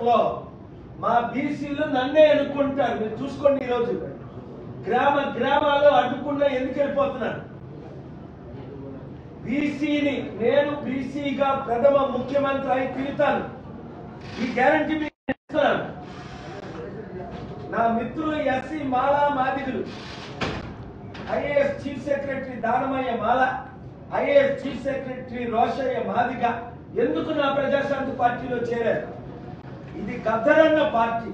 దేశంలో మా బీసీలు నన్నే ఎన్నుకుంటారు. మీరు చూసుకోండి, ఈరోజు గ్రామాలు అడ్డుకుండా ఎందుకు వెళ్ళిపోతున్నాను. బీసీని నేను బీసీగా ప్రథమ ముఖ్యమంత్రి అయి తీరుతాను. ఈ గ్యారంటీ మీకు ఇస్తున్నాను. నా మిత్రులు ఎస్సీ మాలా మాదిగులు, IAS chief secretary Danamayya Mala, IAS chief secretary Rosaiah Madiga ఎందుకు నా ప్రజాశాంతి పార్టీలో చేరారు? ఇది గద్దరన్న పార్టీ,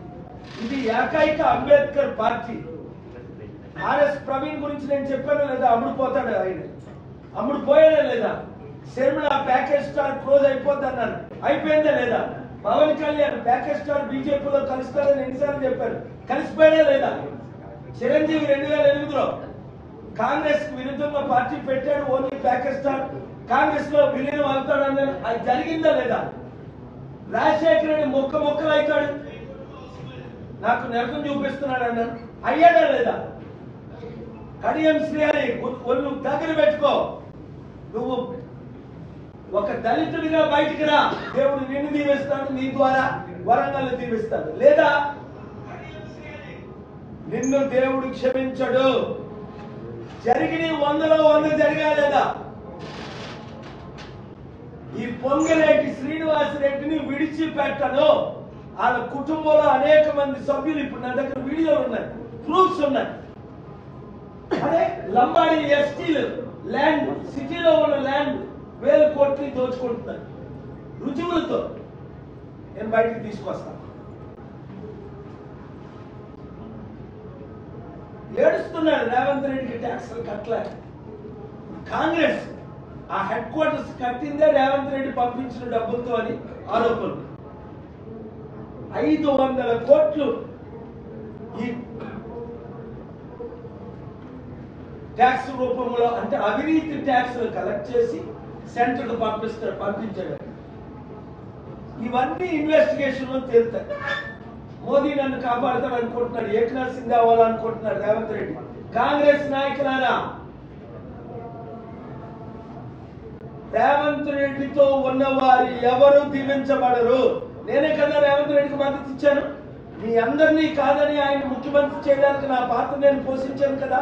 ఇది ఏకైక అంబేద్కర్ పార్టీ. ఆర్ఎస్ ప్రవీణ్ గురించి నేను చెప్పాను లేదా? అమ్ముడు పోతాడు ఆయన, అమ్ముడు పోయాడా లేదా? శర్మిల ప్యాకేజ్ స్టార్ క్లోజ్ అయిపోద్ది అన్నాను, అయిపోయిందా లేదా? పవన్ కళ్యాణ్ ప్యాకేజ్ స్టార్ బీజేపీలో కలుస్తారని ఎన్నిసార్లు చెప్పారు, కలిసిపోయాడా లేదా? చిరంజీవి 2008లో కాంగ్రెస్ కు విరుద్ధంగా పార్టీ పెట్టాడు, ఓన్లీ ప్యాకేజ్ స్టార్ కాంగ్రెస్ లో విలీనం అవుతాడన్నాను, అది జరిగిందా లేదా? రాజశేఖర రెడ్డి మొక్కలు అవుతాడు, నాకు నరకం చూపిస్తున్నాడు అన్నాను, అయ్యాడా లేదా? కడియం శ్రీహరి ఒళ్ళు దగ్గర పెట్టుకో, నువ్వు ఒక దళితుడిగా బయటికి రా, దేవుడు నిన్ను దీవిస్తాడు, నీ ద్వారా వరంగల్ దీవిస్తాడు. లేదా నిన్ను దేవుడు క్షమించడు. జరిగిన 100 జరిగా లేదా? ఈ పొంగలేటి శ్రీనివాసరెడ్డిని విడిచిపెట్టను. వాళ్ళ కుటుంబంలో అనేక మంది సభ్యులు, ఇప్పుడు నా దగ్గర వీడియోలు ఉన్నాయి, ప్రూఫ్స్ ఉన్నాయి. అదే లంబాడి ఎస్టీలు ల్యాండ్, సిటీలో ఉన్న ల్యాండ్ 1000 కోట్లు దోచుకుంటున్నారు. రుజువులతో నేను బయటికి తీసుకొస్తాను. ఏడుస్తున్నాడు రేవంత్ రెడ్డికి ట్యాక్స్లు కట్టలే. కాంగ్రెస్ ఆ హెడ్ క్వార్టర్స్ కట్టిందే రేవంత్ రెడ్డి పంపించిన డబ్బులతో అని ఆరోపణలు. 500 కోట్లు ఈ ట్యాక్స్ రూపంలో, అంటే అవినీతి ట్యాక్స్ కలెక్ట్ చేసి సెంటర్ పంపించాడు. ఇవన్నీ ఇన్వెస్టిగేషన్ లో తేలుతాయి. మోదీ నన్ను కాపాడుతాడు అనుకుంటున్నాడు, ఏకనాథ్ సింగ్ అవ్వాలనుకుంటున్నాడు రేవంత్ రెడ్డి. కాంగ్రెస్ నాయకులారా, రేవంత్ రెడ్డితో ఉన్నవారు ఎవరు దీవించబడరు. నేనే కదా రేవంత్ రెడ్డికి మద్దతు ఇచ్చాను. మీ అందరినీ కాదని ఆయన ముఖ్యమంత్రి చేయడానికి నా పాత్ర నేను పోషించాను కదా.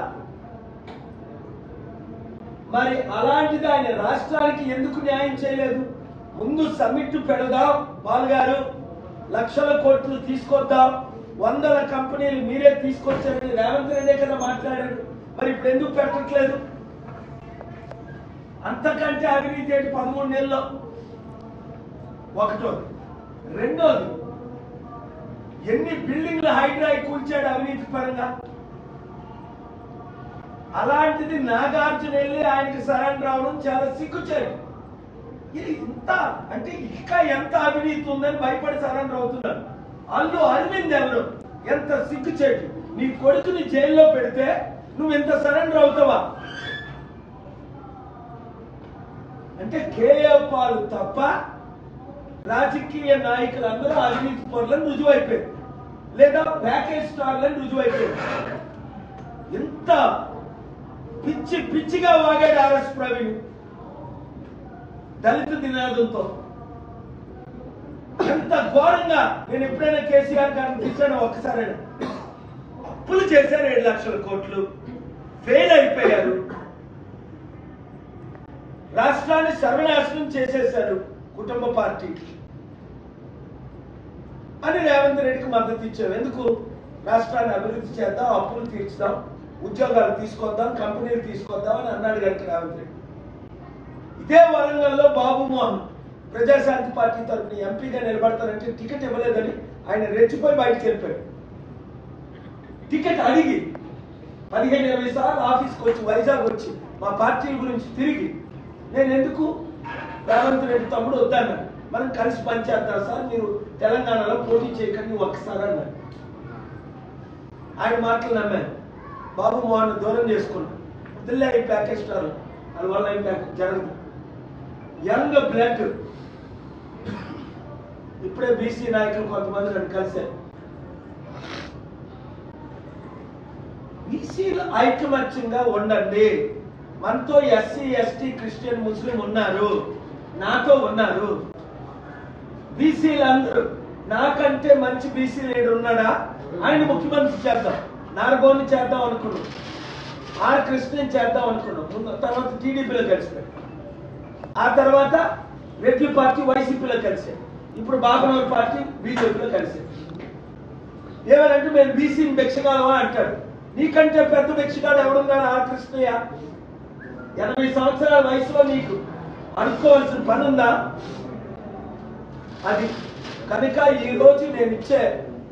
మరి అలాంటిది ఆయన రాష్ట్రానికి ఎందుకు న్యాయం చేయలేదు? ముందు సమ్మిట్ పెడదాం బాల్ గారు, లక్షల కోట్లు తీసుకొద్దాం, 100 కంపెనీలు మీరే తీసుకొచ్చారని రేవంత్ రెడ్డి కదా మాట్లాడాడు. మరి ఇప్పుడు ఎందుకు పెట్టట్లేదు? అంతకంటే అవినీతి ఏంటి 13 నెలల్లో? ఒకటోది. రెండోది, ఎన్ని బిల్డింగ్లు హైడ్రా కూల్చాడు అవినీతి పరంగా. అలాంటిది నాగార్జున వెళ్ళి ఆయనకి సరెండర్ అవడం చాలా సిగ్గుచేటు. ఇది ఇంత అంటే ఇంకా ఎంత అవినీతి ఉందని భయపడి సరెండర్ అవుతున్నాడు. అల్లు అరవింద్ ఎవరు? ఎంత సిగ్గుచేటు. నీ కొడుకుని జైల్లో పెడితే నువ్వు ఎంత సరెండర్ అవుతావా? అంటే కేఏపాలు తప్ప రాజకీయ నాయకులందరూ అవినీతి పరులను రుజువైపోయారు, లేదా ప్యాకేజ్ స్టార్లను రుజువైపోయారు. ఎంత పిచ్చిగా వాగాడు ఆర్ఎస్ ప్రవీణ్ దళిత నినాదంతో. ఎంత ఘోరంగా. నేను ఎప్పుడైనా కేసీఆర్ గారిని చూశాను ఒక్కసారైనా? అప్పులు చేశారు 7 లక్షల కోట్లు, ఫెయిల్ అయిపోయారు, రాష్ట్రాన్ని సర్వనాశనం చేసేశారు కుటుంబ పార్టీ అని రేవంత్ రెడ్డికి మద్దతు ఇచ్చావు. ఎందుకు? రాష్ట్రాన్ని అభివృద్ధి చేద్దాం, అప్పులు తీర్చుదాం, ఉద్యోగాలు తీసుకొద్దాం, కంపెనీలు తీసుకొద్దాం అని అన్నాడు కనుక రేవంత్ రెడ్డి. ఇదే వరంగల్లో బాబు మోహన్ ప్రజాశాంతి పార్టీ తరఫున ఎంపీగా నిలబడతారంటే టికెట్ ఇవ్వలేదని ఆయన రెచ్చిపోయి బయటకు వెళ్ళిపోయాడు. టికెట్ అడిగి 15-20 సార్లు ఆఫీస్కి వచ్చి, వైజాగ్ వచ్చి మా పార్టీల గురించి తిరిగి, నేను ఎందుకు రేవంత్ రెడ్డి తమ్ముడు వద్దన్నాడు, మనం కలిసి పనిచేద్దాం సార్, మీరు తెలంగాణలో పోటీ చేయకండి ఒక్కసారి అన్నాడు. ఆయన మాటలు నమ్మాను. బాబు మోహన్ దూరం చేసుకున్నాడు. వదిలే ఈ ప్యాకేజ్ స్టార్, అందువల్ల ఈ ప్యాకేజ్ జరగదు. Young blood. ఇప్పుడే బీసీ నాయకులు కొంతమంది నన్ను కలిశారు. బీసీలు ఐకమత్యంగా ఉండండి. మనతో ఎస్సీ, ఎస్టీ, క్రిస్టియన్, ముస్లిం ఉన్నారు, నాతో ఉన్నారు. బీసీలందరూ నాకంటే మంచి బీసీ లీడర్ ఉన్నాడా, ఆయన ముఖ్యమంత్రి చేద్దాం, నారగోని చేద్దాం అనుకున్నాం, ఆర్ కృష్ణని చేద్దాం అనుకున్నాం. ముందు తర్వాత టీడీపీలో కలిసిపోయాం, ఆ తర్వాత రెడ్డి పార్టీ వైసీపీలో కలిసాం, ఇప్పుడు బాబునగర్ పార్టీ బీజేపీలో కలిసాం. ఏమనంటే మేము బీసీని భిక్షగాలమా అంటాడు. నీకంటే పెద్ద భిక్షగాడు ఎవడున్నాడు? ఆర్ కృష్ణయ్య. 80 సంవత్సరాల వయసులో నీకు అనుకోవాల్సిన పని ఉందా? అది కనుక ఈ రోజు నేను ఇచ్చే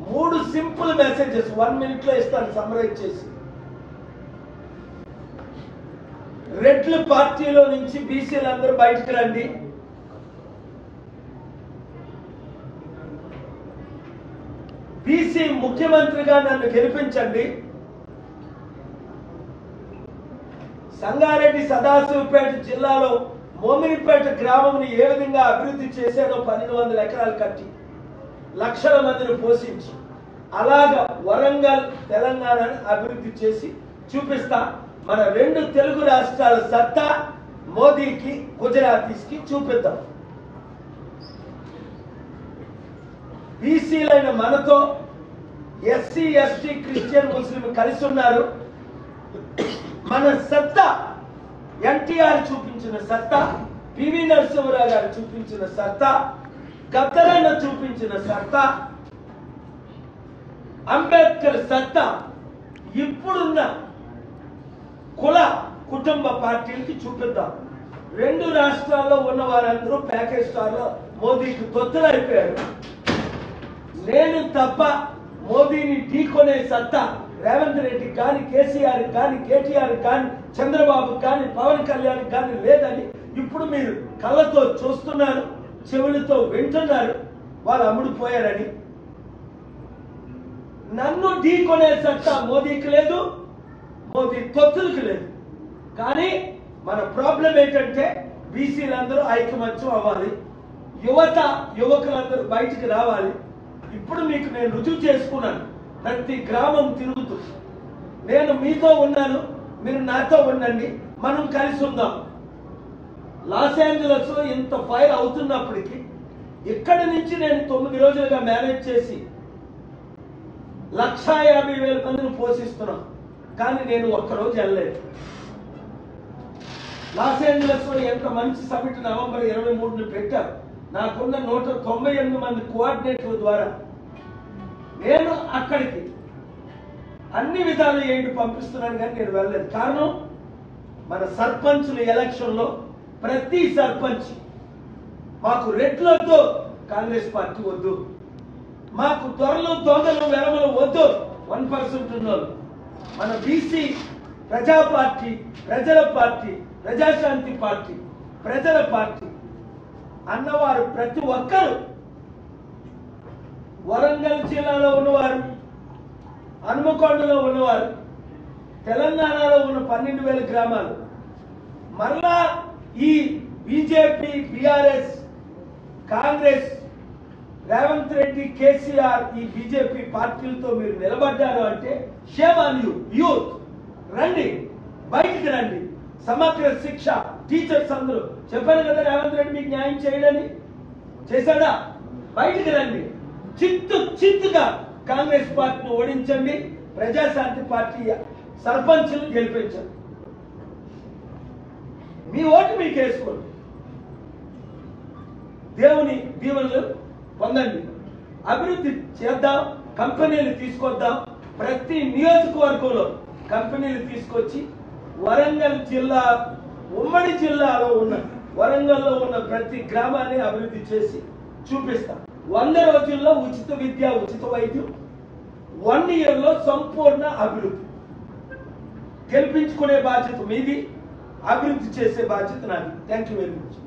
3 సింపుల్ మెసేజెస్ 1 minute లో ఇస్తాను సమ్మరైజ్ చేసి. రెడ్ల పార్టీలో నుంచి బీసీలు అందరూ బయటకు రండి. బీసీ ముఖ్యమంత్రిగా నన్ను గెలిపించండి. సంగారెడ్డి సదాశివపేట జిల్లాలో మోమినిపేట గ్రామంని ఏ విధంగా అభివృద్ధి చేశాడో 1200 ఎకరాలు కట్టి లక్షల మందిని పోషించి, అలాగా వరంగల్ తెలంగాణని అభివృద్ధి చేసి చూపిస్తా. మన 2 తెలుగు రాష్ట్రాల సత్తా మోదీకి గుజరాతీస్కి చూపిద్దాం. బీసీలైన మనతో ఎస్సీ ఎస్టీ క్రిస్టియన్ ముస్లిం కలిసి ఉన్నారు. మన సత్తా ఎన్టీఆర్ చూపించిన సత్తా, పివి నరసింహరావు గారు చూపించిన సత్తా, గద్దరన్న చూపించిన సత్తా, అంబేద్కర్ సత్తా ఇప్పుడున్న కుల కుటుంబ పార్టీలకి చూపిద్దాం. 2 రాష్ట్రాల్లో ఉన్న వారందరూ ప్యాకేజ్ స్టార్లో మోదీకి తొత్తులైపోయారు. నేను తప్ప మోదీని ఢీకొనే సత్తా రేవంత్ రెడ్డి కానీ, కేసీఆర్ కానీ, కేటీఆర్ కానీ, చంద్రబాబు కానీ, పవన్ కళ్యాణ్ కానీ లేదని ఇప్పుడు మీరు కళ్ళతో చూస్తున్నారు, చెవులతో వింటున్నారు. వాళ్ళు అమ్ముడుపోయారని. నన్ను ఢీకొనే సత్తా మోదీకి లేదు, మోదీ తొత్తులకు లేదు. కానీ మన ప్రాబ్లం ఏంటంటే బీసీలందరూ ఐకమత్యం అవ్వాలి, యువకులందరూ బయటికి రావాలి. ఇప్పుడు మీకు నేను రుజువు చేసుకున్నాను. ప్రతి గ్రామం తిరుగుతూ నేను మీతో ఉన్నాను, మీరు నాతో ఉండండి, మనం కలిసి ఉందాం. లాస్ ఏంజలస్ లో ఇంత ఫైర్ అవుతున్నప్పటికీ ఇక్కడి నుంచి నేను 9 రోజులుగా మేనేజ్ చేసి 150,000 మందిని పోషిస్తున్నాం. కానీ నేను ఒక్కరోజు వెళ్ళలేదు. లాస్ ఏంజలస్ లో ఎంత మంచి సమిట్ నవంబర్ 23 పెట్టారు. నాకున్న 198 మంది కోఆర్డినేటర్ల ద్వారా నేను అక్కడికి అన్ని విధాలు ఏంటి పంపిస్తున్నాను, కానీ నేను వెళ్ళలేదు. కారణం మన సర్పంచుల ఎలక్షన్ లో ప్రతి సర్పంచ్ మాకు రెడ్లతో కాంగ్రెస్ పార్టీ వద్దు, మాకు దొరలు దొంగలు వెలమలు వద్దు, 1% ఉన్నారు. మన బీసీ ప్రజా పార్టీ, ప్రజల పార్టీ, ప్రజాశాంతి పార్టీ, ప్రజల పార్టీ అన్నవారు ప్రతి ఒక్కరు, వరంగల్ జిల్లాలో ఉన్నవారు, హనుమకొండలో ఉన్నవారు, తెలంగాణలో ఉన్న 12,000 గ్రామాలు, మరలా ఈ బీజేపీ, బీఆర్ఎస్, కాంగ్రెస్, రేవంత్ రెడ్డి, కేసీఆర్ ఈ బీజేపీ పార్టీలతో మీరు నిలబడ్డారు అంటే షేమ్ ఆన్ యూ. యూత్ రండి, బయటికి రండి. సమగ్ర శిక్ష టీచర్స్ అందరూ చెప్పారు కదా రేవంత్ రెడ్డి మీకు న్యాయం చేయడని, చేశాడా? బయటికి రండి. చిత్తుగా కాంగ్రెస్ పార్టీని ఓడించండి, ప్రజాశాంతి పార్టీ సర్పంచ్ను గెలిపించండి. మీ ఓటు మీకు వేసుకోండి, దేవుని దీవెనలు పొందండి, అభివృద్ధి చేద్దాం, కంపెనీలు తీసుకొద్దాం. ప్రతి నియోజకవర్గంలో కంపెనీలు తీసుకొచ్చి వరంగల్ జిల్లా, ఉమ్మడి జిల్లాలో ఉన్న వరంగల్లో ఉన్న ప్రతి గ్రామాన్ని అభివృద్ధి చేసి చూపిస్తాం. 100 రోజుల్లో ఉచిత విద్య, ఉచిత వైద్యం, 1 yearలో సంపూర్ణ అభివృద్ధి. గెలిపించుకునే బాధ్యత మీది, అభివృద్ధి చేసే బాధ్యత నాది. Thank you very much.